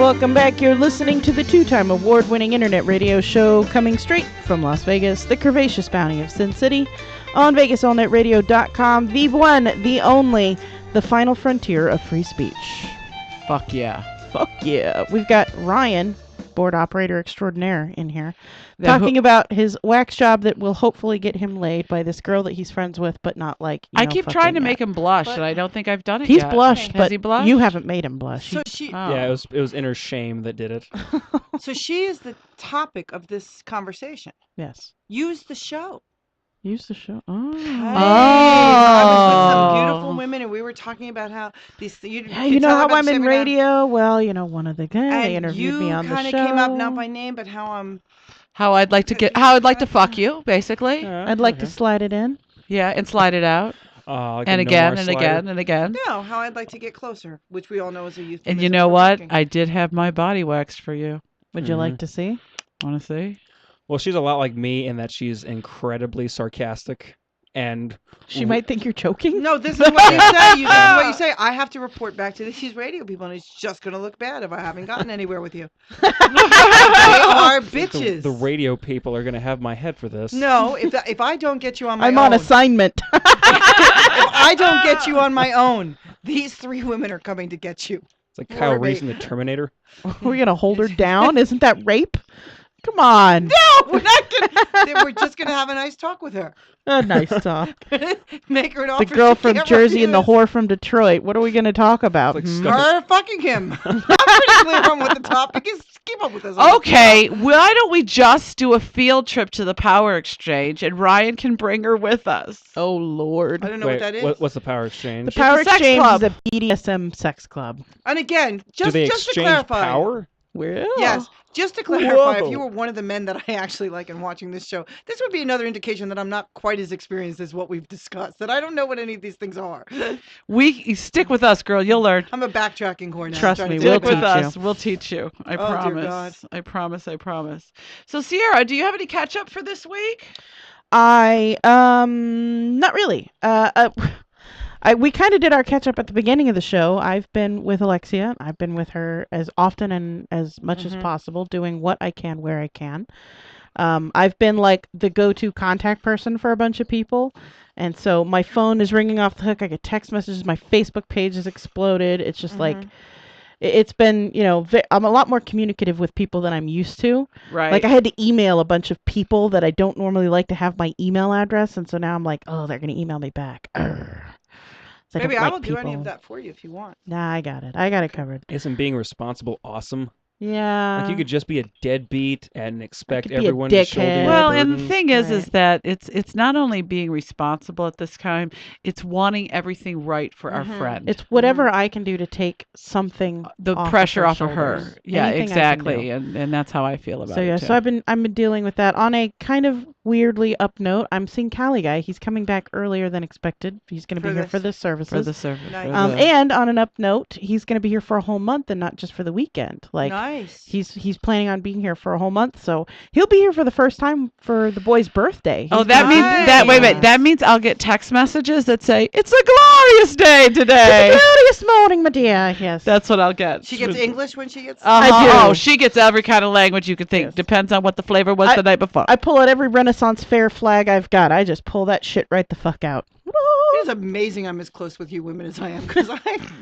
welcome back. You're listening to the two-time award-winning internet radio show coming straight from Las Vegas, the Curvaceous Bounty of Sin City, on VegasAllNetRadio.com, the one, the only, the final frontier of free speech. Fuck yeah. Fuck yeah. We've got Ryan, board operator extraordinaire, in here, talking about his wax job that will hopefully get him laid by this girl that he's friends with, but not like, I keep trying to make him blush, and I don't think I've done it yet. He's blushed, but he blushed? You haven't made him blush. So Yeah, it was inner shame that did it. So she is the topic of this conversation. Yes. Use the show. Use the show. Oh. Hey, I was with some beautiful women, and we were talking about how these. You know how I'm in radio? Well, one of the guys they interviewed me on the show. You kind of came up not by name, but how I'd like to fuck you, basically. I'd like to slide it in. Yeah, and slide it out. Like and again and again and again. No, how I'd like to get closer, which we all know is a youth. And you know what? I did have my body waxed for you. Would you like to see? Want to see? Well, she's a lot like me in that she's incredibly sarcastic, and she might think you're joking. No, this is what you say. This is what you say. I have to report back to these radio people, and it's just going to look bad if I haven't gotten anywhere with you. They are bitches. The radio people are going to have my head for this. No, if I don't get you on my own. I'm on assignment. If I don't get you on my own, these three women are coming to get you. It's like Kyle Reese in the Terminator. We're going to hold her down? Isn't that rape? Come on. No, we're not gonna. We're just gonna have a nice talk with her. A nice talk. Make her an offer. The girl from Jersey and the whore from Detroit. What are we gonna talk about? Her fucking him. I'm pretty clear on what the topic is. Keep up with this. Okay, why don't we just do a field trip to the Power Exchange and Ryan can bring her with us? Oh Lord. I don't know what that is. What's the Power Exchange? The Power Exchange is a BDSM sex club. And again, just to clarify. Power? Well, yes. Just to clarify, if you were one of the men that I actually like in watching this show, this would be another indication that I'm not quite as experienced as what we've discussed, that I don't know what any of these things are. Stick with us, girl. You'll learn. I'm a backtracking whore now. Trust me, we'll teach you. We'll teach you. I promise. Dear God. I promise. I promise. So, Sierra, do you have any catch up for this week? Not really. We kind of did our catch up at the beginning of the show. I've been with Alexia. I've been with her as often and as much as possible, doing what I can where I can. I've been like the go-to contact person for a bunch of people. And so my phone is ringing off the hook. I get text messages. My Facebook page has exploded. It's just like, it's been, I'm a lot more communicative with people than I'm used to. Right. Like I had to email a bunch of people that I don't normally like to have my email address. And so now I'm like, oh, they're going to email me back. Maybe I will do any of that for you if you want. Nah, I got it. I got it covered. Isn't being responsible awesome? Yeah. Like you could just be a deadbeat and expect be a everyone to shoulder dickhead. your Well, burden. and the thing is that it's not only being responsible at this time, it's wanting everything right for our friend. It's whatever I can do to take something the off pressure of off of her. shoulders. Yeah, Anything I can exactly. do. And that's how I feel about So it. yeah, too. so I've been dealing with that. On a kind of weirdly up note, I'm seeing Cali guy. He's coming back earlier than expected. He's going to be here for the services. For the service. Nice. And on an up note, he's going to be here for a whole month and not just for the weekend. Like nice. He's planning on being here for a whole month, so he'll be here for the first time for the boy's birthday. Oh, that means that. Wait a minute. That means I'll get text messages that say it's a glorious day today. It's a glorious morning, my dear. Yes, That's what I'll get. She gets English when she gets. I do. Oh, she gets every kind of language you could think. Yes. Depends on what the flavor was the night before. I pull out every Renaissance fair flag I've got. I just pull that shit right the fuck out. It's amazing I'm as close with you women as I am because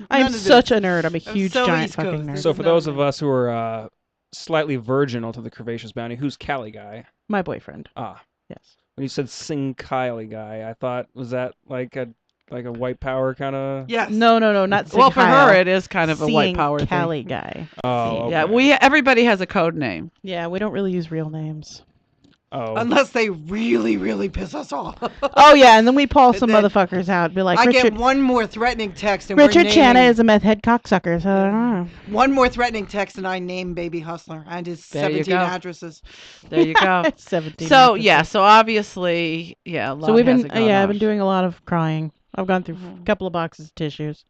I'm such a nerd. I'm a huge so giant East Coast. fucking nerd. So for those of us who are slightly virginal to the Curvaceous Bounty, who's Cali guy? My boyfriend. Yes. When you said Sing Kylie guy, I thought, was that like a white power kind of? Yes. No, not. Well, for Kyle. her, it is kind of a white power thing. Cali guy. Oh, Yeah, okay. everybody has a code name. Yeah, we don't really use real names. Oh. Unless they really, really piss us off. Oh yeah, and then we pull some then motherfuckers out. Be like, I Richard, get one more threatening text and Richard we're Channa naming, is a meth head cocksucker. So I don't know. one more threatening text and I name Baby Hustler and his There you 17 go. addresses. There you go. 17. So yeah, so obviously, yeah. A lot So we've has been, gone I've on. been doing a lot of crying. I've gone through a couple of boxes of tissues.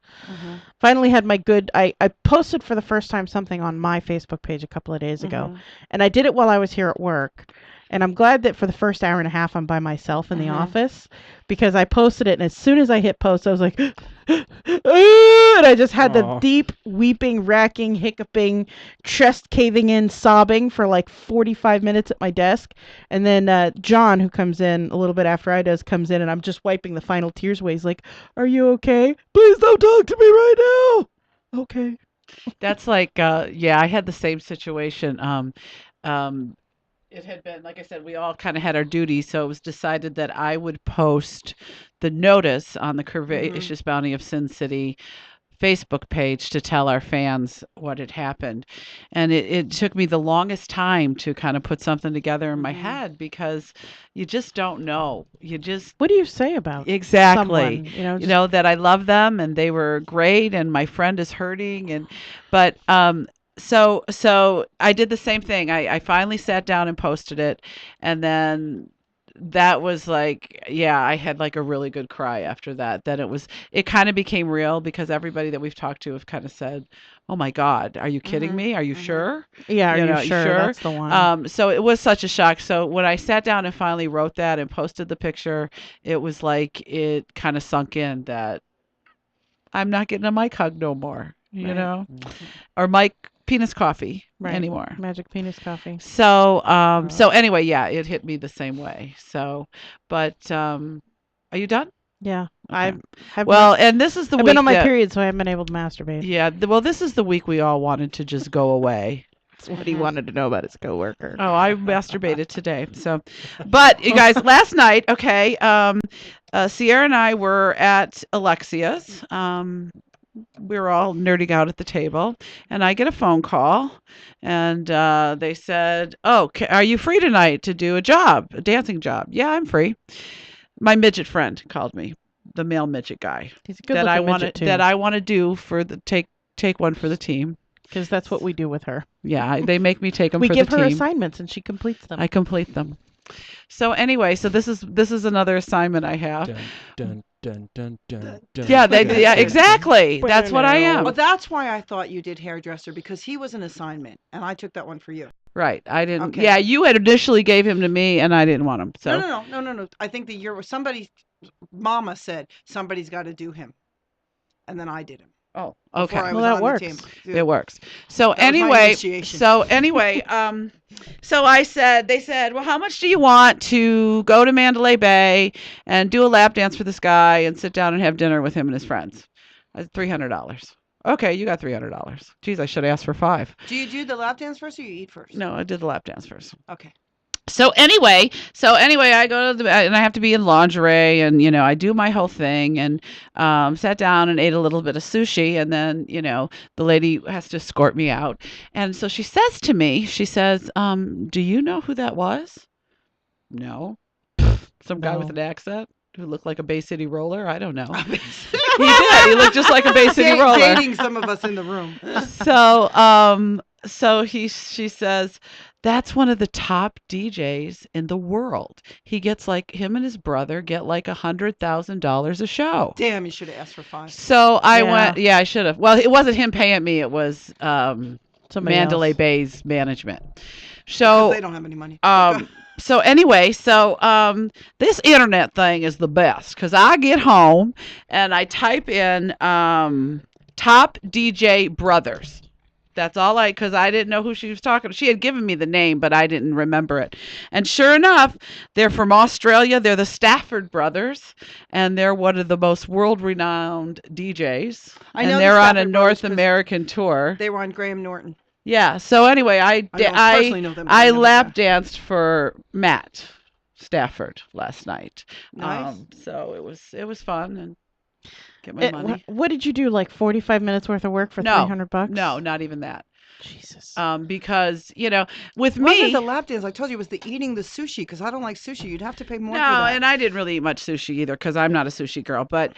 Finally had my good. I posted for the first time something on my Facebook page a couple of days ago, and I did it while I was here at work. And I'm glad that for the first hour and a half I'm by myself in the office because I posted it, and as soon as I hit post, I was like, And I just had the Aw. deep weeping, racking, hiccuping, chest caving in, sobbing for like 45 minutes at my desk. And then John, who comes in a little bit after I does, comes in, and I'm just wiping the final tears away. He's like, "Are you okay? Please don't talk to me right now." Okay. That's like, yeah, I had the same situation. Um, it had been, like I said, we all kind of had our duties, so it was decided that I would post the notice on the Curvaceous Bounty of Sin City Facebook page to tell our fans what had happened. And it took me the longest time to kind of put something together in my head because you just don't know. You just What do you say about exactly, someone? You know, you just know, that I love them and they were great and my friend is hurting but so I did the same thing. I finally sat down and posted it, and then that was like, yeah, I had like a really good cry after that. Then it kind of became real because everybody that we've talked to have kind of said, "Oh my God, are you kidding me? Are you sure? yeah. Are You you know, you sure sure?" that's the one? So it was such a shock. So when I sat down and finally wrote that and posted the picture, it was like it kind of sunk in that I'm not getting a mic hug no more, you Right. know, or mic penis coffee Right. anymore. Magic penis coffee. So anyway, yeah, it hit me the same way. So, but are you done? Yeah. Okay. I have Well, and this is the I've been week on my that, period, so I haven't been able to masturbate. yeah, well, this is the week we all wanted to just go away. That's what he wanted to know about his coworker. Oh, I masturbated today. So, but you guys, last night, okay, Sierra and I were at Alexia's. We were all nerding out at the table, and I get a phone call, and they said, "Oh, are you free tonight to do a dancing job?" "Yeah, I'm free." My midget friend called me, the male midget guy He's a good-looking midget too. that I want to do for the take one for the team. Because that's what we do with her. Yeah, they make me take them We for give the her team. assignments, and she completes them. I complete them. So anyway, so this is another assignment I have. Dun, dun, dun, dun, dun, Yeah, dun, yeah, dun, exactly. dun. That's what I am. Oh, that's why I thought you did hairdresser, because he was an assignment, and I took that one for you. Right. I didn't. Okay. Yeah, you had initially gave him to me, and I didn't want him. So No. I think the year was somebody. Mama said somebody's got to do him, and then I did him. oh, Before okay. I Well, was that on works. the team. It works. So That was my anyway, initiation. so they said, well, how much do you want to go to Mandalay Bay and do a lap dance for this guy and sit down and have dinner with him and his friends? $300. Okay, you got $300. Geez, I should have asked for $5. Do you do the lap dance first, or you eat first? No, I did the lap dance first. Okay. So anyway, I go to and I have to be in lingerie, and I do my whole thing, and sat down and ate a little bit of sushi, and then the lady has to escort me out, and so she says to me, she says, "Do you know who that was?" No. Some guy with No. an accent who looked like a Bay City roller. I don't know. He He did. He looked just like a Bay City roller. Dating some of us in the room. So she says, that's one of the top DJs in the world. He gets him and his brother get like $100,000 a show. Damn, you should have asked for 5. So I Yeah. went, yeah, I should have. Well, it wasn't him paying me. It was Somebody Mandalay else. Bay's management. Because So they don't have any money. so anyway, this internet thing is the best because I get home and I type in top DJ brothers. That's all because I didn't know who she was talking to. She had given me the name, but I didn't remember it. And sure enough, they're from Australia. They're the Stafford brothers, and they're one of the most world-renowned DJs. I know and the they're on a Stafford brothers North 'cause American tour. They were on Graham Norton. Yeah. So anyway, I personally know them, but I I know lap that. danced for Matt Stafford last night. Nice. So it was fun and get my money. What did you do? Like 45 minutes worth of work for No, $300? No, not even that. Jesus. Because with It wasn't me, the lap dance. I told you it was the eating the sushi, because I don't like sushi. You'd have to pay more for no, that. and I didn't really eat much sushi either because I'm not a sushi girl. But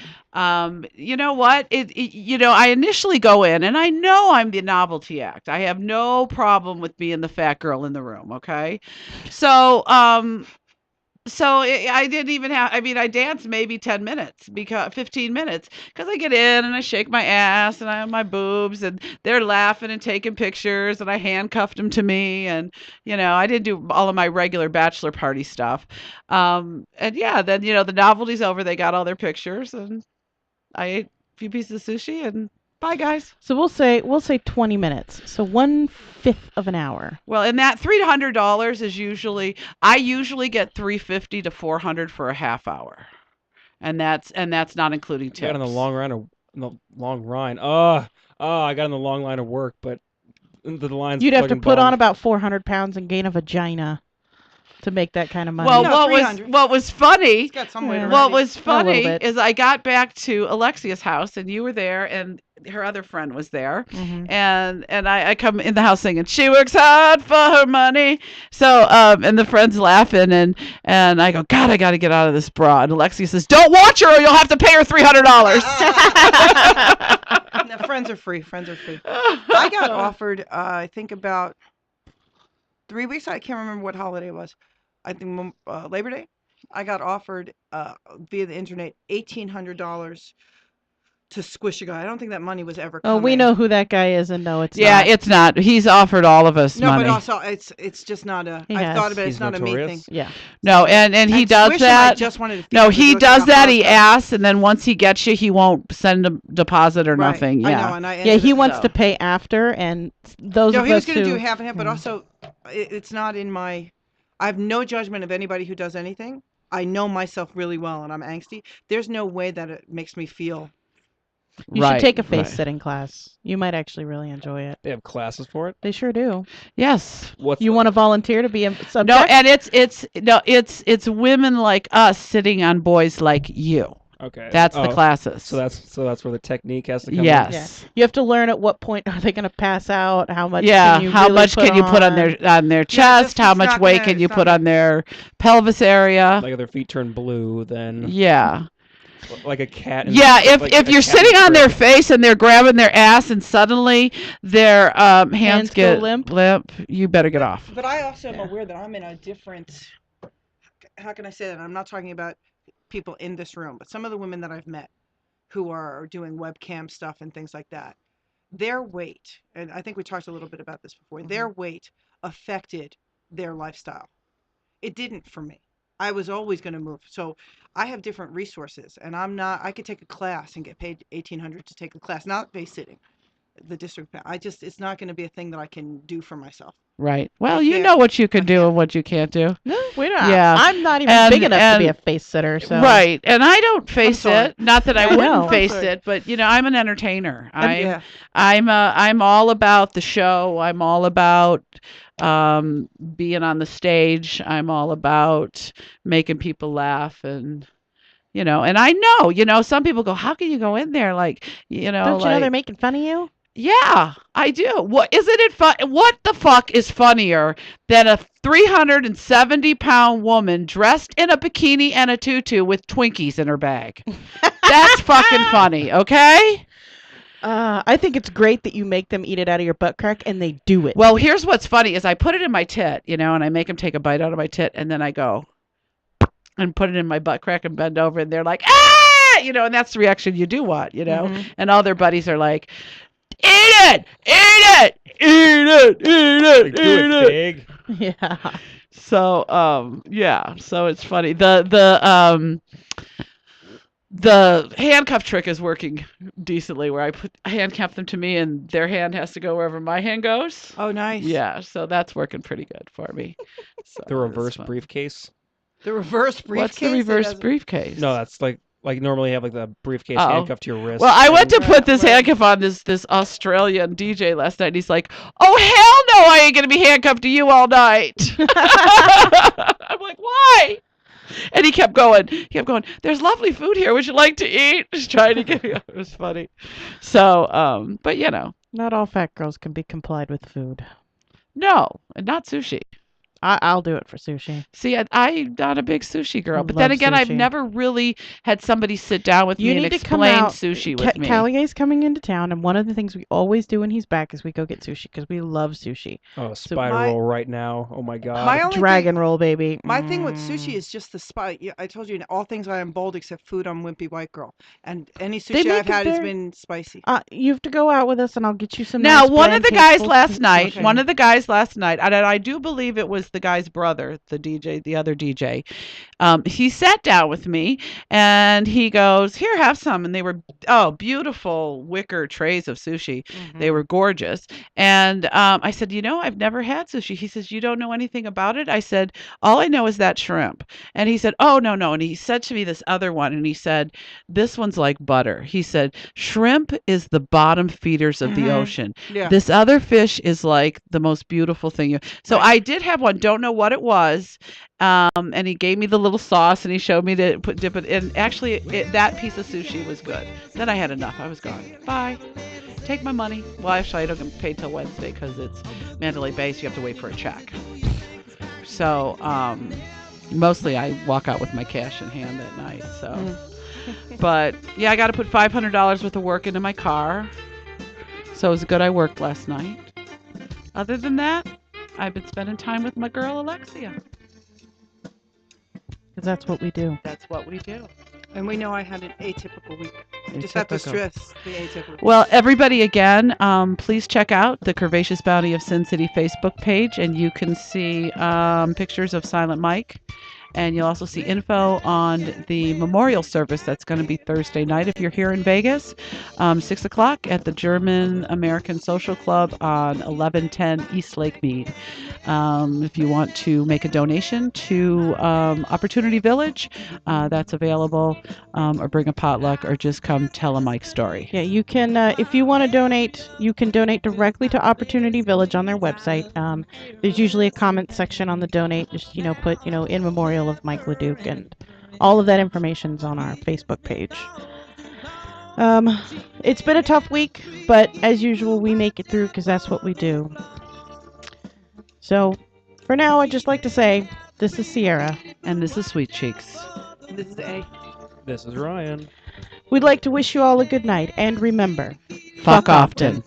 you know what? I initially go in and I know I'm the novelty act. I have no problem with being the fat girl in the room. Okay, so I didn't even have. I mean, I danced maybe 10 minutes, 15 minutes, because I get in and I shake my ass and I have my boobs and they're laughing and taking pictures and I handcuffed them to me, and I didn't do all of my regular bachelor party stuff. And yeah, then the novelty's over. They got all their pictures and I ate few pieces of sushi, and bye, guys. So we'll say 20 minutes. So 1/5 of an hour. Well, and that $300 is usually I usually get $350 to $400 for a half hour, and that's not including You tips. got in the long run or the long run. I got in the long line of work, but the line's You'd have to fucking put on bombed. about 400 pounds and gain a vagina to make that kind of money. Well, No, what 300. was funny It's got some weight Yeah. already. What was A funny little bit. is I got back to Alexia's house and you were there and her other friend was there. Mhm. And I come in the house singing, she works hard for her money. So and the friend's laughing and I go, God, I got to get out of this bra. And Alexia says, don't watch her or you'll have to pay her $300. No, friends are free. Friends are free. I got offered, I think about 3 weeks. I can't remember what holiday it was. I think Labor Day. I got offered via the internet $1,800 to squish a guy. I don't think that money was ever Oh, coming. we know who that guy is, and no, it's Yeah, not. it's not. He's offered all of us No, money. but also it's just not a. He I've has. thought about it. He's It's not a me notorious. thing. Yeah. No, and he And does squish him, I that. just wanted to feel No, him, he it was like does a that. He hug. asks, and then once he gets you, he won't send a deposit or Right. nothing. I Yeah. know, and I Yeah, ended he up- wants so. to pay after, and those No, of he was us going to who do half and half, but Mm. also it's not in my. I have no judgment of anybody who does anything. I know myself really well, and I'm angsty. There's no way that it makes me feel. you Right, should take a face right. sitting class. You might actually really enjoy it. They have classes for it. They sure do. Yes. What's You want to volunteer to be a subject? No, and it's women like us sitting on boys like you. Okay. That's the classes. So that's where the technique has to come in. Yes. Yeah. You have to learn at what point are they going to pass out? How much? Yeah. Can you How really much can you put on their chest? just- How it's much not weight gonna- can you it's not put on gonna- their pelvis area? Like if their feet turn blue, then Yeah. like a cat. Yeah, like if a you're cat in sitting on their crib. face and they're grabbing their ass and suddenly their hands go get limp? you better get off. But I also am Yeah. aware that I'm in a different. How can I say that? I'm not talking about people in this room, but some of the women that I've met who are doing webcam stuff and things like that, their weight, and I think we talked a little bit about this before, their weight affected their lifestyle. It didn't for me. I was always going to move. So I have different resources, and I could take a class and get paid $1,800 to take a class, not face sitting, the district. It's not going to be a thing that I can do for myself. Right. Well, I you can't- know what you can I do can't. and what you can't do. No, we don't. Yeah. I'm not even And- big enough to be a and- face sitter. So. Right. And I don't face sorry. it. Not that I I wouldn't know. face I'm sorry. it, but I'm an entertainer. Yeah. I'm all about the show. I'm all about being on the stage. I'm all about making people laugh and and I know, some people go, how can you go in there like, Don't you know they're making fun of you? yeah, I do. What isn't it fun? What the fuck is funnier than a 370-pound woman dressed in a bikini and a tutu with Twinkies in her bag? That's fucking funny, okay? I think it's great that you make them eat it out of your butt crack, and they do it. Well, here's what's funny is I put it in my tit, and I make them take a bite out of my tit, and then I go and put it in my butt crack and bend over, and they're like, ah, and that's the reaction you do want, Mhm. and all their buddies are like, eat it, eat it, eat it, eat it, Like, eat do it. it big. Yeah. So yeah, so it's funny. The handcuff trick is working decently where I handcuff them to me and their hand has to go wherever my hand goes. Oh, nice. Yeah, so that's working pretty good for me. So The it's reverse fun. briefcase. The reverse briefcase. What's the that reverse doesn't- briefcase? No, that's like normally you have like the briefcase Oh. handcuffed to your wrist. Well, I went to Right, put this right. handcuff on this Australian DJ last night. And he's like, "Oh hell no, I ain't gonna be handcuffed to you all night." I'm like, "Why?" And he kept going. There's lovely food here. Would you like to eat? Just trying to get. It was funny. So, but Not all fat girls can be complied with food. no, and not sushi. I'll do it for sushi. See, I'm not a big sushi girl. I But then love again, I've sushi. never really had somebody sit down with You me need and to come explain out. sushi with me. Callie's coming into town, and one of the things we always do when he's back is we go get sushi because we love sushi. Oh, spider my- roll right now. Oh my god. My only Dragon roll, baby. My thing with sushi Mm. is just the spice. Yeah, I told you, in all things I am bold except food. I'm wimpy white girl, and any They sushi make I've it had has very- been spicy. You have to go out with us, and I'll get you some. Now, nice one of bland, the guys tasteful last night, sushi. one of the guys last night, and I do believe it was was the guy's brother, the DJ, the other DJ. He sat down with me and he goes, "Here, have some." And they were, beautiful wicker trays of sushi. They were gorgeous. And I said, I've never had sushi. He says, "You don't know anything about it?" I said, "All I know is that shrimp." And he said, "Oh, no, no." And he said to me this other one, and he said, "This one's like butter." He said, "Shrimp is the bottom feeders of the ocean. Yeah. This other fish is like the most beautiful thing." So I did have one, don't know what it was. And he gave me the little sauce and he showed me to dip it in. Actually, that piece of sushi was good. Then I had enough. I was gone. Bye. Take my money. Well, actually, I don't get paid till Wednesday because it's Mandalay Bay, so you have to wait for a check. So, mostly I walk out with my cash in hand at night. So, but yeah, I got to put $500 worth of work into my car. So it was good I worked last night. Other than that, I've been spending time with my girl Alexia. Because that's what we do. That's what we do. And we know I had an atypical week. I just have to stress the atypical. Well, everybody, again, please check out the Curvaceous Bounty of Sin City Facebook page, and you can see pictures of Silent Mike. And you'll also see info on the memorial service that's going to be Thursday night if you're here in Vegas, 6 o'clock at the German American Social Club on 1110 East Lake Mead. If you want to make a donation to Opportunity Village, that's available, or bring a potluck, or just come tell a Mike story. Yeah, you can, if you want to donate, you can donate directly to Opportunity Village on their website. There's usually a comment section on the donate, just, put, in memorial of Mike LeDuc, and all of that information's on our Facebook page. It's been a tough week, but as usual, we make it through because that's what we do. So, for now, I'd just like to say, this is Sierra. And this is Sweet Cheeks. This is A. This is Ryan. We'd like to wish you all a good night, and remember, Fuck often.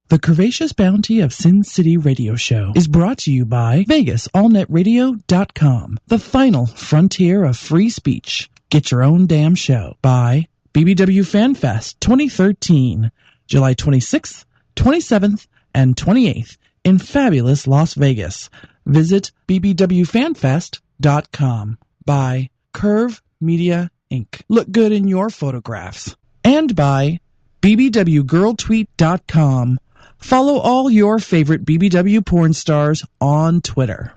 The Curvaceous Bounty of Sin City Radio Show is brought to you by VegasAllNetRadio.com, the final frontier of free speech. Get your own damn show. By BBW FanFest 2013, July 26th, 27th, and 28th in fabulous Las Vegas. Visit bbwfanfest.com. By Curve Media Inc. Look good in your photographs. And by bbwgirltweet.com. Follow all your favorite BBW porn stars on Twitter.